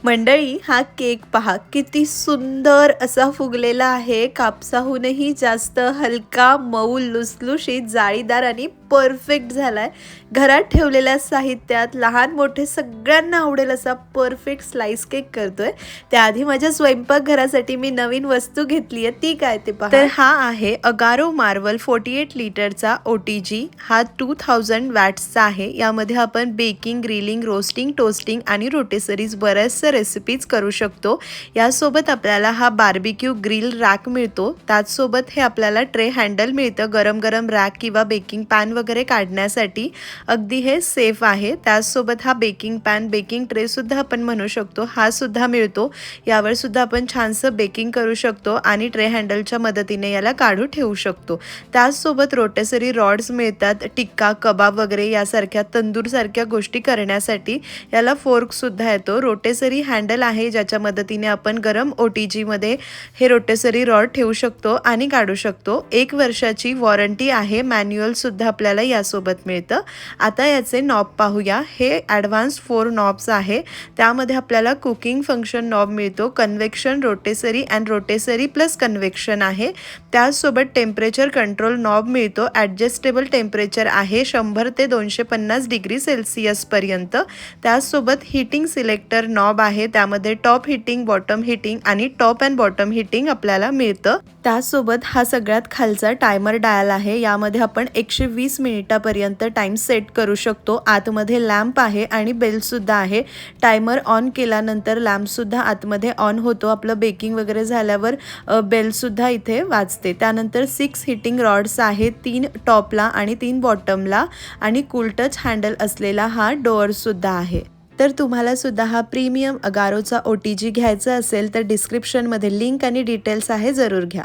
मंडळी, हा केक पहा किती सुंदर असा फुगलेला आहे. कापसाहूनही जास्त हलका, मऊ, लुसलुशीत, जाळीदार आणि परफेक्ट झालाय. घरात ठेवलेल्या साहित्यात लहान मोठे सगळ्यांना आवडेल असा परफेक्ट स्लाइस केक करतोय. त्याआधी माझ्या स्वयंपाकघरासाठी मी नवीन वस्तू घेतली आहे. ती काय ते पहा. तर हा आहे अगारो मार्वल 48 लिटरचा OTG. हा 2000 वॅट्सचा आहे. यामध्ये आपण बेकिंग, ग्रिलिंग, रोस्टिंग, टोस्टिंग आणि रोटेसरीज बऱ्याचशा रेसिपीज करू शकतो. यासोबत आपल्याला हा बार्बिक्यू ग्रिल रॅक मिळतो. त्याचसोबत हे आपल्याला ट्रे हँडल मिळतं गरम गरम रॅक किंवा बेकिंग पॅन वगैरे काढण्यासाठी. अगदी हे सेफ आहे. त्याचसोबत हा बेकिंग पॅन, बेकिंग ट्रे सुद्धा आपण म्हणू शकतो, हा सुद्धा मिळतो. यावर सुद्धा आपण छानसं बेकिंग करू शकतो आणि ट्रे हँडलच्या मदतीने याला काढू ठेवू शकतो. त्याचसोबत रोटेसरी रॉड्स मिळतात, टिक्का, कबाब वगैरे यासारख्या तंदूरसारख्या गोष्टी करण्यासाठी. याला फोर्क सुद्धा येतो. रोटेसरी हँडल आहे ज्याच्या मदतीने आपण गरम OTG मध्ये हे रोटेसरी रॉड ठेवू शकतो आणि काढू शकतो. 1 वर्षाची वॉरंटी आहे. मॅन्युअल सुद्धा आपल्याला यासोबत मिळतं. आता याचे नॉब पाहूया. हे ॲडव्हान्स 4 नॉब्स आहे. त्यामध्ये आपल्याला कुकिंग फंक्शन नॉब मिळतो, convection, rotisserie and rotisserie plus convection आहे. त्याचसोबत टेम्परेचर कंट्रोल नॉब मिळतो. ॲडजस्टेबल टेम्परेचर आहे 100 ते 250 डिग्री सेल्सिअस पर्यंत. त्याचसोबत हीटिंग सिलेक्टर नॉब आहे. त्यामध्ये टॉप हीटिंग, बॉटम हीटिंग आणि टॉप अँड बॉटम हीटिंग आपल्याला मिळतं. त्याचसोबत हा सगळ्यात खालचा टायमर डायल आहे. यामध्ये आपण 120 मिनिटापर्यंत टाइम सेट करू शकतो. आतमध्ये लॅम्प आहे आणि बेल सुद्धा आहे. टायमर ऑन केल्यानंतर लॅम्प सुद्धा आतमध्ये ऑन होतो. आपलं बेकिंग वगैरे झाल्यावर बेल सुद्धा इथे वाजते. त्यानंतर 6 हीटिंग रॉड्स आहेत, 3 टॉपला आणि 3 बॉटमला आणि कूल टच हँडल असलेला हा डोअर सुद्धा आहे. तर तुम्हाला सुद्धा हा प्रीमियम अगारोचा OTG घ्यायचा असेल तर डिस्क्रिप्शनमध्ये लिंक आणि डिटेल्स आहे, जरूर घ्या.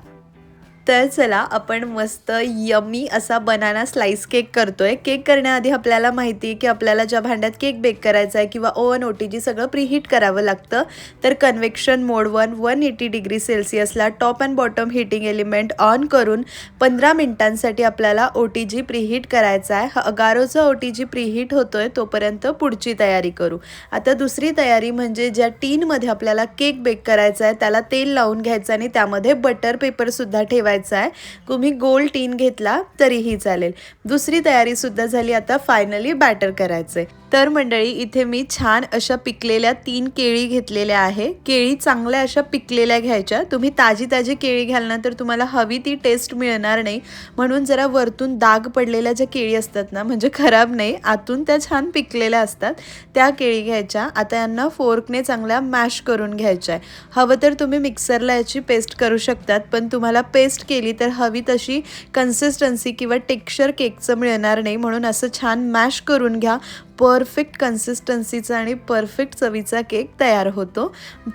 तर चला, आपण मस्त यम्मी असा बनाना स्लाइस केक करतोय. केक करण्याआधी आपल्याला माहिती आहे की आपल्याला ज्या भांड्यात केक बेक करायचा आहे किंवा ओव्हन OTG सगळं प्रीहीट करावं लागतं. तर कन्व्हेक्शन मोड 180 डिग्री सेल्सिअसला top and bottom heating element on करून 15 मिनिटांसाठी आपल्याला OTG प्रीहीट करायचा आहे. हा अगारोचा OTG प्रीहीट होतोय तोपर्यंत पुढची तयारी करू. आता दुसरी तयारी म्हणजे ज्या टीनमध्ये आपल्याला केक बेक करायचा आहे त्याला तेल लावून घ्यायचं आणि त्यामध्ये बटर पेपर सुद्धा ठेवायचा आहे. तुम्ही गोल टीन घेतला तरीही चालेल. दुसरी तयारी सुद्धा झाली. आता फायनली बॅटर करायचंय. तर मंडळी, इथे मी छान अशा पिकलेल्या 3 केळी घेतलेल्या आहे. केळी चांगल्या अशा पिकलेल्या घ्यायच्या. तुम्ही ताजी केळी घ्याल ना तर तुम्हाला हवी ती टेस्ट मिळणार नाही. म्हणून जरा वरतून दाग पडलेल्या ज्या केळी असतात ना, म्हणजे खराब नाही, आतून त्या छान पिकलेल्या असतात, त्या केळी घ्यायच्या. आता यांना फोर्कने चांगल्या मॅश करून घ्यायच्या आहे. हवं तर तुम्ही मिक्सरला याची पेस्ट करू शकतात, पण तुम्हाला पेस्ट केली तर हवी तशी कन्सिस्टन्सी किंवा टेक्स्चर केकचं मिळणार नाही. म्हणून असं छान मॅश करून घ्या. परफेक्ट कन्सिस्टन्सीचा आणि परफेक्ट चवीचा केक तयार होतो.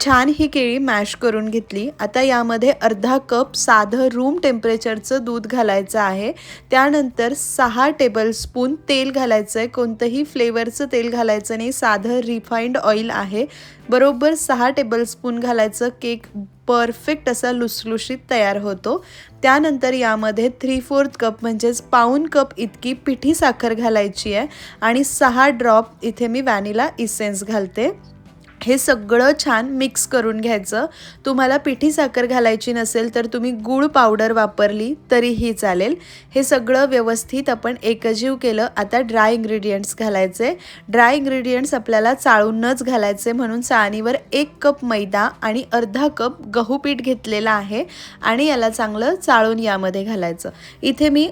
छान ही केळी मॅश करून घेतली. आता यामध्ये अर्धा कप साधं रूम टेम्परेचरचं दूध घालायचं आहे. त्यानंतर 6 टेबलस्पून तेल घालायचं आहे. कोणतंही फ्लेवरचं तेल घालायचं नाही, साधं रिफाइंड ऑइल आहे. बरोबर 6 टेबलस्पून घालायचं. केक परफेक्ट असा लुसलुशीत तयार होतो. त्यानंतर यामध्ये 3/4 कप म्हणजेच पाऊण कप इतकी पिठी साखर घालायची आहे आणि 6 ड्रॉप इथे मी व्हॅनिला इसेन्स घालते. हे सगळं छान मिक्स करून घ्यायचं. तुम्हाला पिठी साखर घालायची नसेल तर तुम्ही गूळ पावडर वापरली तरीही चालेल. हे सगळं व्यवस्थित आपण एकजीव केलं. आता ड्राय इंग्रेडियंट्स घालायचे. ड्राय इंग्रेडियंट्स आपल्याला चाळूनच घालायचे, म्हणून चाळणीवर 1 कप मैदा आणि अर्धा कप गहू पीठ घेतलेला आहे आणि याला चांगलं चाळून यामध्ये घालायचं. इथे मी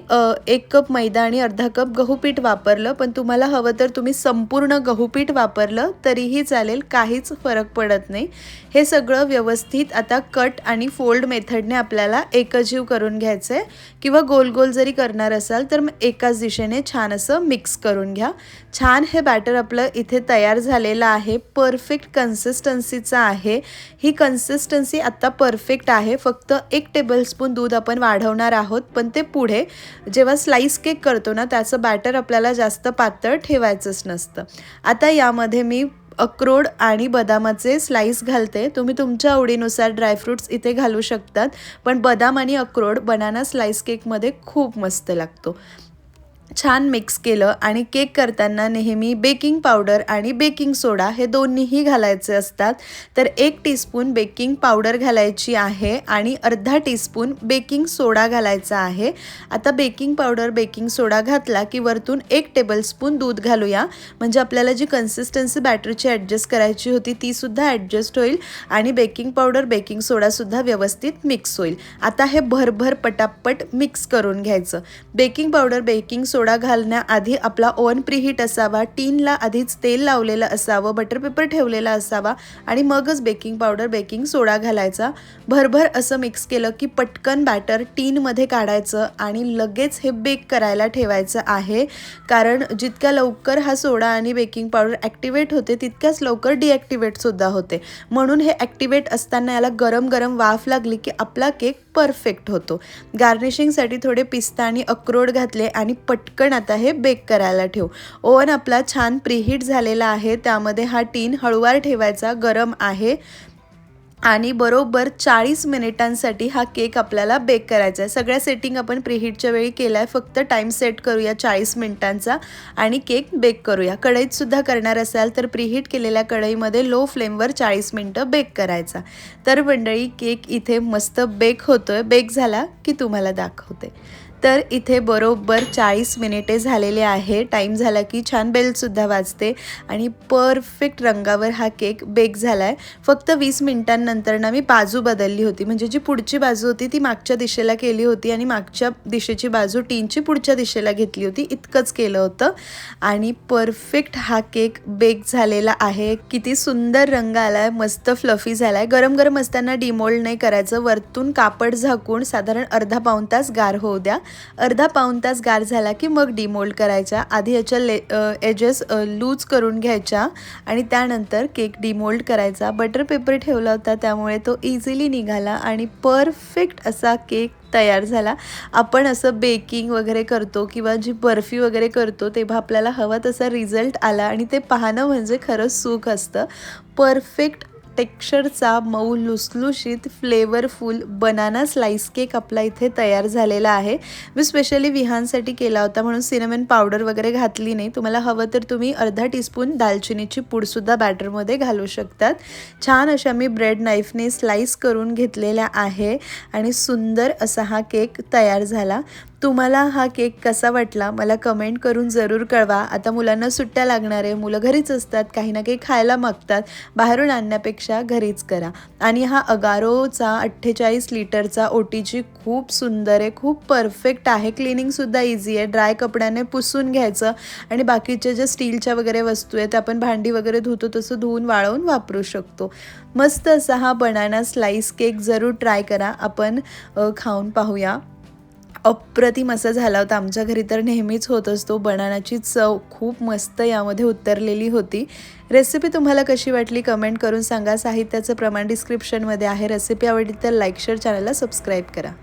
1 कप मैदा आणि अर्धा कप गहू पीठ वापरलं, पण तुम्हाला हवं तर तुम्ही संपूर्ण गहू पीठ वापरलं तरीही चालेल, काहीच फरक पडत नाही. हे सगळं व्यवस्थित आता कट आणि फोल्ड मेथडने आपल्याला एकजीव करून घ्यायचंय, किंवा गोल गोल जरी करणार असाल तर एकाच दिशेने छान असं मिक्स करून घ्या. छान हे बॅटर आपलं इथे तयार झालेलं आहे. परफेक्ट कन्सिस्टन्सीचा आहे. ही कन्सिस्टन्सी आता परफेक्ट आहे. फक्त 1 टेबलस्पून दूध आपण वाढवणार आहोत, पण ते पुढे जेव्हा स्लाइस केक करतो ना त्याचं बॅटर आपल्याला जास्त पातळ ठेवायचंच नसतं. आता यामध्ये मी अक्रोड आणि बदामाचे स्लाइस घालते. तुम्ही तुमच्या आवडीनुसार ड्रायफ्रूट्स इथे घालू शकतात, पण बदाम आणि अक्रोड बनाना स्लाइस केकमध्ये खूप मस्त लागतो. छान मिक्स केलं आणि केक करताना नेहमी बेकिंग पावडर आणि बेकिंग सोडा हे दोन्हीही घालायचे असतात. तर 1 टीस्पून बेकिंग पावडर घालायची आहे आणि अर्धा टीस्पून बेकिंग सोडा घालायचा आहे. आता बेकिंग पावडर बेकिंग सोडा घातला की वरतून 1 टेबलस्पून दूध घालूया, म्हणजे आपल्याला जी कन्सिस्टन्सी बॅटरची ॲडजस्ट करायची होती ती सुद्धा ॲडजस्ट होईल आणि बेकिंग पावडर बेकिंग सोडा सुद्धा व्यवस्थित मिक्स होईल. आता हे भरभर पटापट मिक्स करून घ्यायचं. बेकिंग पावडर बेकिंग सोडा घालण्याआधी आपला ओव्हन प्रीहीट असावा, टीनला आधीच तेल लावलेलं असावं, बटर पेपर ठेवलेला असावा आणि मगच बेकिंग पावडर बेकिंग सोडा घालायचा. भरभर असं मिक्स केलं की पटकन बॅटर टीनमध्ये काढायचं आणि लगेच हे बेक करायला ठेवायचं आहे, कारण जितक्या लवकर हा सोडा आणि बेकिंग पावडर ॲक्टिवेट होते तितक्याच लवकर डिॲक्टिवेटसुद्धा होते. म्हणून हे ॲक्टिवेट असताना याला गरम गरम वाफ लागली की आपला केक परफेक्ट होतो. गार्निशिंगसाठी थोडे पिस्ता आणि अक्रोड घातले आणि पटकन आता हे बेक करायला ठेव. ओव्हन आपला छान प्रीहीट झालेला आहे, त्यामध्ये हा टीन हळूवार ठेवायचा, गरम आहे आणि बरोबर 40 मिनिटांसाठी हा केक आपल्याला बेक करायचा आहे. सगळ्या सेटिंग आपण प्रीहीटच्या वेळी केलं आहे, फक्त टाईम सेट करूया 40 मिनिटांचा आणि केक बेक करूया. कढईतसुद्धा करणार असाल तर प्रीहीट केलेल्या कढईमध्ये लो फ्लेमवर 40 मिनटं बेक करायचा. तर मंडळी केक इथे मस्त बेक होतोय. बेक झाला की तुम्हाला दाखवते. तर इथे बरोबर 40 मिनिटे झालेले आहे. टाईम झाला की छान बेलसुद्धा वाजते आणि परफेक्ट रंगावर हा केक बेक झाला आहे. फक्त 20 मिनिटांनंतर ना मी बाजू बदलली होती, म्हणजे जी पुढची बाजू होती ती मागच्या दिशेला केली होती आणि मागच्या दिशेची बाजू टीनची पुढच्या दिशेला घेतली होती. इतकंच केलं होतं आणि परफेक्ट हा केक बेक झालेला आहे. किती सुंदर रंग आला आहे, मस्त फ्लफी झाला आहे. गरम गरम असताना डिमोल्ड नाही करायचं, वरतून कापड झाकून साधारण अर्धा पाऊण तास गार होऊ द्या. अर्धा पाऊण तास गार झाला की मग डिमोल्ड करायचा. आधी याच्या एजेस लूज करून घ्यायच्या आणि त्यानंतर केक डिमोल्ड करायचा. बटर पेपर ठेवला होता त्यामुळे तो इझिली निघाला आणि परफेक्ट असा केक तयार झाला. आपण असं बेकिंग वगैरे करतो किंवा जी बर्फी वगैरे करतो तेव्हा आपल्याला हवा तसा रिझल्ट आला आणि ते पाहणं म्हणजे खरंच सुख असतं. परफेक्ट टेक्स्चरचा मऊ लुसलुशीत फ्लेवरफुल बनाना स्लाइस केक आपला इथे तयार झालेला आहे. मी स्पेशली विहानसाठी केला होता म्हणून सिनेमन पावडर वगैरे घातली नाही. तुम्हाला हवं तर तुम्ही अर्धा टीस्पून दालचिनीची पूडसुद्धा बॅटरमध्ये घालू शकतात. छान अशा मी ब्रेड नाईफने स्लाइस करून घेतलेल्या आहे आणि सुंदर असा हा केक तयार झाला. तुम्हाला हा केक कसा वाटला मला कमेंट करून जरूर कळवा. आता मुलांना सुट्ट्या लागणार आहे, मुलं घरीच असतात, काही ना काही खायला मागतात, बाहेरून आणण्यापेक्षा घरीच करा. आणि हा अगारोचा 48 लिटरचा OTG खूप सुंदर आहे, खूप परफेक्ट आहे. क्लिनिंगसुद्धा इझी आहे. ड्राय कपड्याने पुसून घ्यायचं आणि बाकीचे जे स्टीलच्या वगैरे वस्तू आहेत आपण भांडी वगैरे धुतो तसं धुवून वाळवून वापरू शकतो. मस्त असा हा बनाना स्लाइस केक जरूर ट्राय करा. आपण खाऊन पाहूया. अप्रतिम असा झाला होता. आमच्या घरी तर नेहमीच होत असतो. बनानाची चव खूप मस्त यामध्ये उतरलेली होती. रेसिपी तुम्हाला कशी वाटली कमेंट करून सांगा. साहित्याचं प्रमाण डिस्क्रिप्शनमध्ये आहे. रेसिपी आवडली तर लाईक शेअर, चॅनलला सबस्क्राईब करा.